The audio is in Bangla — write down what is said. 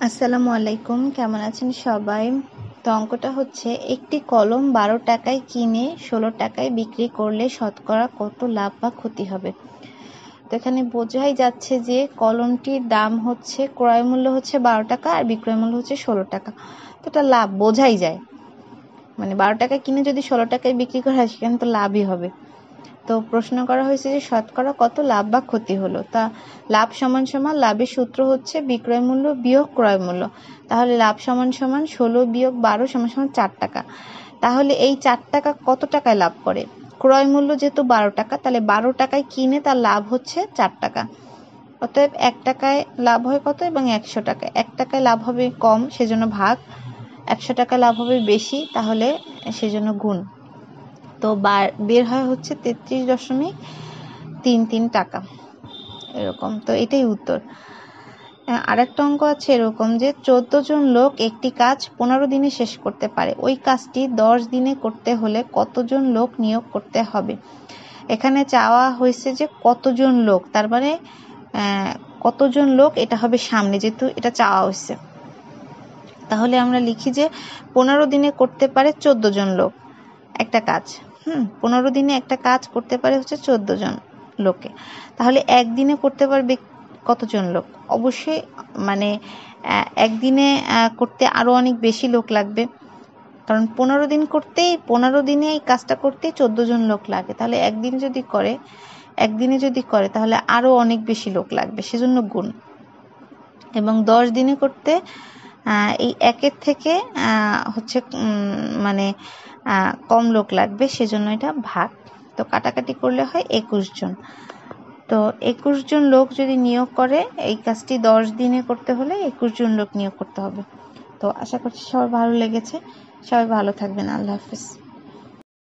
আসসালামু আলাইকুম, কেমন আছেন সবাই? তো অঙ্কটা হচ্ছে একটি কলম 12 টাকায় কিনে 16 টাকায় বিক্রি করলে শতকরা কত লাভ বা ক্ষতি হবে? তো এখানে বোঝাই যাচ্ছে যে কলমটির দাম হচ্ছে, ক্রয় মূল্য হচ্ছে 12 টাকা আর বিক্রয় মূল্য হচ্ছে 16 টাকা। তো এটা লাভ বোঝাই যায়, মানে 12 টাকায় কিনে যদি 16 টাকায় বিক্রি করা হয় সেখানে তো লাভই হবে। তো প্রশ্ন করা হয়েছে যে শতকরা কত লাভ বা ক্ষতি হলো। তা লাভ সমান সমান লাভের সূত্র হচ্ছে বিক্রয় মূল্য বিয়োগ ক্রয় মূল্য। তাহলে লাভ সমান সমান 16 বিয়োগ 12 সমান সমান 4 টাকা। তাহলে এই 4 টাকা কত টাকায় লাভ করে? ক্রয় মূল্য যেহেতু 12 টাকা, তাহলে 12 টাকায় কিনে তার লাভ হচ্ছে 4 টাকা। অতএব 1 টাকায় লাভ হয় কত এবং 100 টাকায়। 1 টাকায় লাভ হবে কম, সেজন্য ভাগ। 100 টাকায় লাভ হবে বেশি, তাহলে সেজন্য গুণ। তো বের হয় হচ্ছে 33.33 টাকা, এরকম। তো এটাই উত্তর। আরেকটা অঙ্ক আছে এরকম যে 14 জন লোক একটি কাজ 15 দিনে শেষ করতে পারে, ওই কাজটি 10 দিনে করতে হলে কতজন লোক নিয়োগ করতে হবে? এখানে চাওয়া হয়েছে যে কতজন লোক, তার মানে কতজন লোক এটা হবে সামনে, যেহেতু এটা চাওয়া হয়েছে। তাহলে আমরা লিখি যে 15 দিনে করতে পারে 14 জন লোক একটা কাজ। 15 দিনে একটা কাজ করতে পারে হচ্ছে 14 জন লোকে। তাহলে একদিনে করতে পারবে কতজন লোক? অবশ্যই মানে একদিনে করতে আরো অনেক বেশি লোক লাগবে, কারণ 15 দিনে এই কাজটা করতেই 14 জন লোক লাগে। তাহলে একদিনে যদি করে তাহলে আরো অনেক বেশি লোক লাগবে, সেজন্য গুণ। এবং 10 দিনে করতে এই একের থেকে হচ্ছে মানে কম লোক লাগবে, সেজন্য এটা ভাগ। তো কাটাকাটি করলে হয় 21 জন। তো 21 জন লোক যদি নিয়োগ করে, এই কাজটি 10 দিনে করতে হলে 21 জন লোক নিয়োগ করতে হবে। তো আশা করছি সবার ভালো লেগেছে। সবাই ভালো থাকবেন। আল্লাহ হাফেজ।